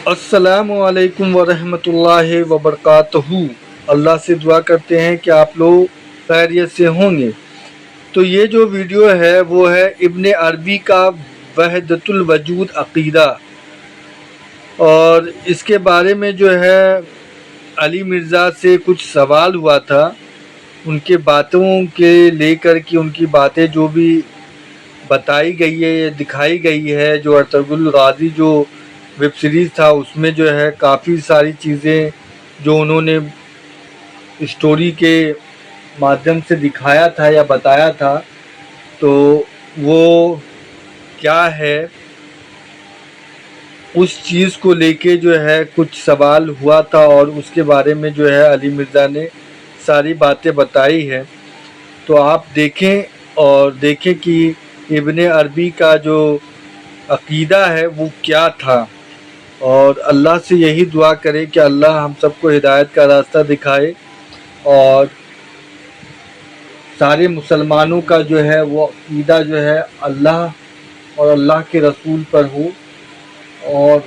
السلام علیکم ورحمۃ اللہ وبرکاتہ۔ اللہ سے دعا کرتے ہیں کہ آپ لوگ خیریت سے ہوں گے۔ تو یہ جو ویڈیو ہے وہ ہے ابن عربی کا وحدت الوجود عقیدہ، اور اس کے بارے میں جو ہے علی مرزا سے کچھ سوال ہوا تھا، ان کے باتوں کے لے کر کے ان کی باتیں جو بھی بتائی گئی ہے، دکھائی گئی ہے۔ جو ارطغرل الغازی جو ویب سیریز تھا اس میں جو ہے کافی ساری چیزیں جو انہوں نے اسٹوری کے مادھیم سے دکھایا تھا یا بتایا تھا، تو وہ کیا ہے اس چیز کو لے کے جو ہے کچھ سوال ہوا تھا، اور اس کے بارے میں جو ہے علی مرزا نے ساری باتیں بتائی ہے۔ تو آپ دیکھیں اور دیکھیں کہ ابن عربی کا جو عقیدہ ہے وہ کیا تھا، اور اللہ سے یہی دعا کریں کہ اللہ ہم سب کو ہدایت کا راستہ دکھائے، اور سارے مسلمانوں کا جو ہے وہ عقیدہ جو ہے اللہ اور اللہ کے رسول پر ہو، اور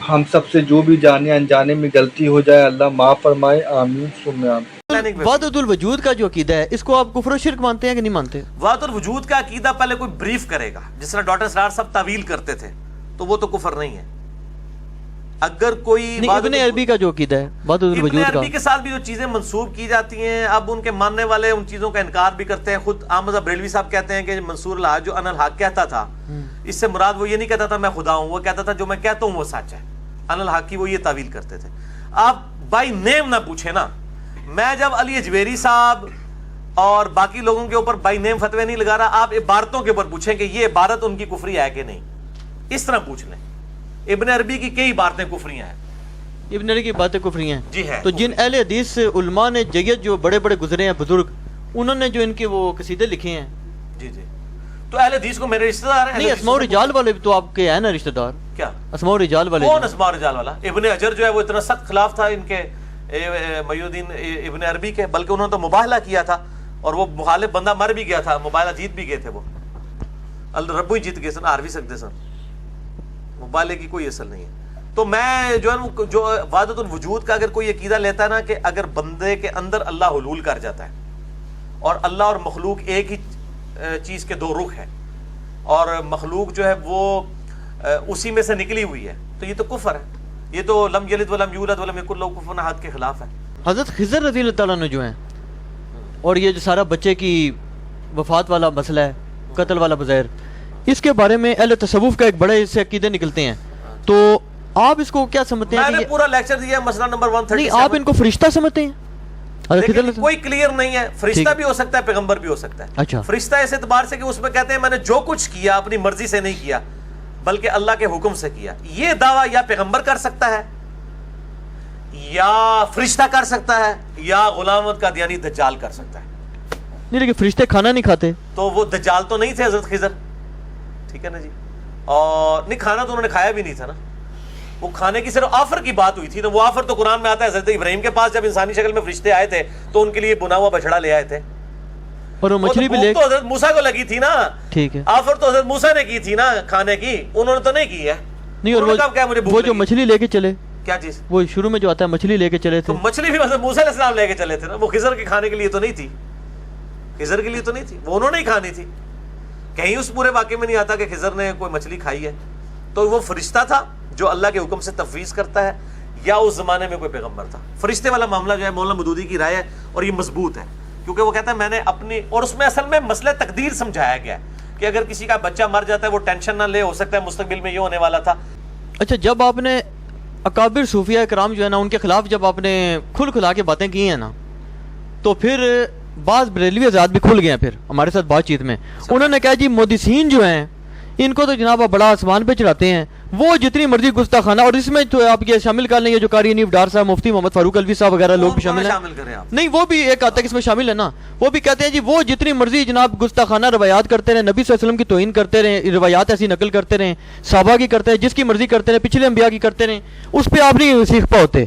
ہم سب سے جو بھی جانے انجانے میں غلطی ہو جائے اللہ معاف فرمائے، آمین ثم آمین۔ وحدت الوجود کا جو عقیدہ ہے اس کو آپ کفر و شرک مانتے ہیں کہ نہیں مانتے؟ وحدت الوجود کا عقیدہ پہلے کوئی بریف کرے گا، جس طرح ڈاکٹر اسرار صاحب تعویل کرتے تھے، تو وہ تو کفر نہیں ہے۔ اگر کوئی ابن عربی کا جو عقیدہ ہے وحدت الوجود کا، ابن عربی کے ساتھ بھی جو چیزیں منسوب کی جاتی ہیں، اب ان کے ماننے والے ان چیزوں کا انکار بھی کرتے ہیں۔ خود احمد بریلوی صاحب کہتے ہیں کہ منصور الحق جو انا الحق کہتا تھا، اس سے مراد وہ یہ نہیں کہتا تھا میں خدا ہوں، وہ کہتا تھا جو میں کہتا ہوں وہ سچ ہے۔ انا الحق کی وہ یہ تعویل کرتے تھے۔ آپ بائی نیم نہ پوچھیں نا، میں جب علی اجویری صاحب اور باقی لوگوں کے اوپر بائی نیم فتوے نہیں لگا رہا، آپ عبارتوں کے اوپر پوچھیں کہ یہ عبارت ان کی کفری ہے کہ نہیں، اس طرح پوچھ لیں۔ ابن عربی کی کئی عبارتیں کفریاں ہیں، ابن عربی کی باتیں کفری ہیں جی ہے۔ تو جن اہل حدیث علماء نے جید جو بڑے بڑے گزرے ہیں بزرگ، انہوں نے جو ان کے وہ قصیدے لکھے ہیں، جی جی، تو اہل حدیث کو میرے رشتہ دار ہیں۔ نہیں اسماء و رجال والے بھی تو آپ کے ہیں نا رشتہ دار؟ کیا اسماء و رجال والے؟ کون اسماء و رجال والا؟ ابن حجر جو ہے وہ اتنا سخت خلاف تھا ان کے محی الدین ابن عربی کے، بلکہ انہوں نے تو مباہلہ کیا تھا، اور وہ مخالف بندہ مر بھی گیا تھا، مباہلہ جیت بھی گئے تھے، وہ ربو ہی جیت گئے سن، ہار بھی سکتے سن، مباہلے کی کوئی اصل نہیں ہے۔ تو میں جو ہے جو وحدت الوجود کا اگر کوئی عقیدہ لیتا ہے نا کہ اگر بندے کے اندر اللہ حلول کر جاتا ہے، اور اللہ اور مخلوق ایک ہی چیز کے دو رخ ہے، اور مخلوق جو ہے وہ اسی میں سے نکلی ہوئی ہے، تو یہ تو کفر ہے، یہ تو لم یلد ولم یولد ولم یکن لہ کفوا احد کے خلاف ہے۔ حضرت خضر رضی اللہ تعالیٰ عنہ جو ہیں، اور یہ جو سارا بچے کی وفات والا مسئلہ ہے، قتل والا بظاہر، اس کے بارے میں اہل تصوف کا ایک بڑے سے عقیدے نکلتے ہیں، تو آپ اس کو کیا سمجھتے ہیں؟ میں نے پورا لیکچر دیا مسئلہ نمبر 137۔ نہیں آپ ان کو فرشتہ سمجھتے ہیں؟ لیکن کوئی کلیئر نہیں ہے، فرشتہ بھی ہو سکتا ہے، پیغمبر بھی ہو سکتا ہے۔ اچھا، فرشتہ اس اعتبار سے کہ اس میں کہتے ہیں میں نے جو کچھ کیا اپنی مرضی سے نہیں کیا بلکہ اللہ کے حکم سے کیا۔ یہ دعویٰ یا پیغمبر کر سکتا ہے، یا فرشتہ کر سکتا ہے، یا غلام احمد قادیانی دجال کر سکتا ہے۔ نہیں لیکن فرشتے کھانا نہیں کھاتے، تو وہ دجال تو نہیں تھے حضرت خضر، ٹھیک ہے نا جی، اور نہیں کھانا تو انہوں نے کھایا بھی نہیں تھا نا، وہ کھانے کی صرف آفر کی بات ہوئی تھی نا۔ وہ آفر تو قرآن میں آتا ہے، حضرت ابراہیم کے پاس جب انسانی شکل میں فرشتے آئے تھے تو ان کے لیے بنا ہوا بچڑا لے آئے تھے، اور وہ مچھلی بھی لے، تو حضرت موسیٰ کو لگی تھی نا، ٹھیک ہے، آفر تو حضرت موسیٰ نے کی تھی نا کھانے کی، انہوں نے تو نہیں کی ہے۔ نہیں، اور وہ جو مچھلی لے کے چلے، کیا چیز وہ شروع میں جو آتا ہے مچھلی لے کے چلے تھے، تو مچھلی بھی حضرت موسیٰ علیہ السلام لے کے چلے تھے نا، وہ خضر کے کھانے کے لیے تو نہیں تھی، خضر کے لیے تو نہیں تھی، وہ انہوں نے ہی کھانی تھی۔ کہیں اس پورے واقعے میں نہیں آتا کہ خضر نے کوئی مچھلی کھائی ہے۔ تو وہ فرشتہ تھا جو اللہ کے حکم سے تفویض کرتا ہے، یا اس زمانے میں کوئی پیغمبر تھا؟ فرشتے والا معاملہ جو ہے مولانا مودودی کی رائے ہے، اور یہ مضبوط ہے، کیونکہ وہ کہتا ہے میں نے اپنی، اور اس میں اصل میں مسئلہ تقدیر سمجھایا گیا ہے کہ اگر کسی کا بچہ مر جاتا ہے وہ ٹینشن نہ لے، ہو سکتا ہے مستقبل میں یہ ہونے والا تھا۔ اچھا، جب آپ نے اکابر صوفیہ کرام جو ہے نا ان کے خلاف جب آپ نے کھلا کے باتیں کی ہیں نا، تو پھر بعض بریلوی آزاد بھی کھل گئے ہیں پھر ہمارے ساتھ بات چیت میں، انہوں نے کہا جی مودسین جو ہیں ان کو تو جناب آپ بڑا آسمان پہ چڑھاتے ہیں، وہ جتنی مرضی گستاخانہ، اور اس میں تو آپ یہ شامل کر لیں یہ جو قاری نیف ڈار صاحب، مفتی محمد فاروق الوی صاحب وغیرہ لوگ بھی شامل ہیں، نہیں وہ بھی ایک آتا ہے کہ اس میں شامل ہے نا، وہ بھی کہتے ہیں جی وہ جتنی مرضی جناب گستاخانہ روایات کرتے رہے، نبی صلی اللہ علیہ وسلم کی توہین کرتے رہے، روایات ایسی نقل کرتے رہے، صحابہ کی کرتے رہے، جس کی مرضی کرتے رہے، پچھلے انبیاء کی کرتے رہے، اس پہ آپ نہیں سیکھ پا ہوتے۔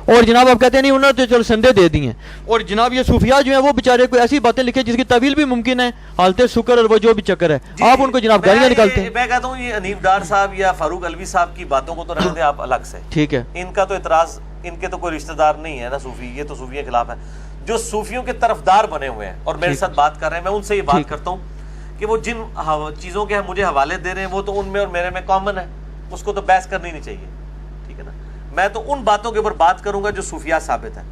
اور جناب آپ کہتے ہیں نہیں انہوں نے تو چلو سندے دے دی ہیں. اور جناب یہ صوفیاء جو ہیں وہ بیچارے کوئی ایسی باتیں لکھے جس کی تعویل بھی ممکن ہے, حالت شکر اور وہ جو بھی چکر ہے, آپ ان کو جناب گالیاں نکالتے ہیں. میں کہتا ہوں یہ انیف ڈار صاحب یا فاروق الوی صاحب کی باتوں کو تو رکھ دیں آپ الگ سے, ٹھیک ہے, ان کا تو اعتراض, ان کے تو کوئی رشتہ دار نہیں ہے نا صوفی, یہ تو صوفیوں کے خلاف ہے. جو صوفیوں کے طرفدار بنے ہوئے ہیں اور میرے ساتھ بات کر رہے ہیں, میں ان سے یہ بات کرتا ہوں کہ وہ جن چیزوں کے مجھے حوالے دے رہے ہیں وہ تو ان میں اور میرے میں کامن ہے, اس کو تو بحث کرنی نہیں چاہیے, ٹھیک ہے نا. میں تو ان باتوں کے اوپر بات کروں گا جو صوفیاء ثابت ہے.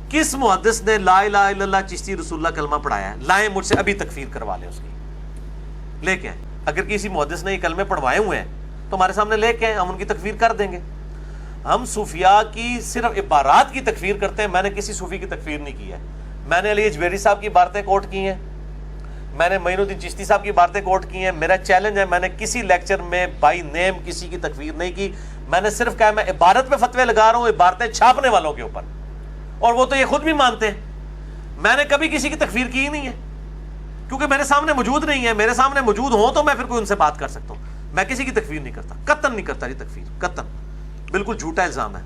کس محدث نے لا الہ الا اللہ چشتی رسول اللہ کلمہ پڑھایا ہے؟ لائیں مجھ سے ابھی تکفیر کروا لیں اس کی, لے کے آئیں. اگر کسی محدث نے یہ کلمے پڑھوائے ہوئے ہیں تو ہمارے سامنے لے کے آئیں, ہم ان کی تکفیر کر دیں گے. ہم صوفیاء کی صرف عبارات کی تکفیر کرتے ہیں, میں نے کسی صوفی کی تکفیر نہیں کی ہے. میں نے علی اجویری صاحب کی عبارتیں کوٹ کی ہیں, میں نے معین الدین چشتی صاحب کی عبارتیں کوٹ کی ہیں. میرا چیلنج ہے, میں نے کسی لیکچر میں بائی نیم کسی کی تکفیر نہیں کی. میں نے صرف کہا میں عبارت پہ فتوے لگا رہا ہوں, عبارتیں چھاپنے والوں کے اوپر, اور وہ تو یہ خود بھی مانتے ہیں. میں نے کبھی کسی کی تکفیر کی ہی نہیں ہے, کیونکہ میرے سامنے موجود نہیں ہے. میرے سامنے موجود ہوں تو میں پھر کوئی ان سے بات کر سکتا ہوں. میں کسی کی تکفیر نہیں کرتا, قطعاً نہیں کرتا جی تکفیر, قطعاً, بالکل جھوٹا الزام ہے.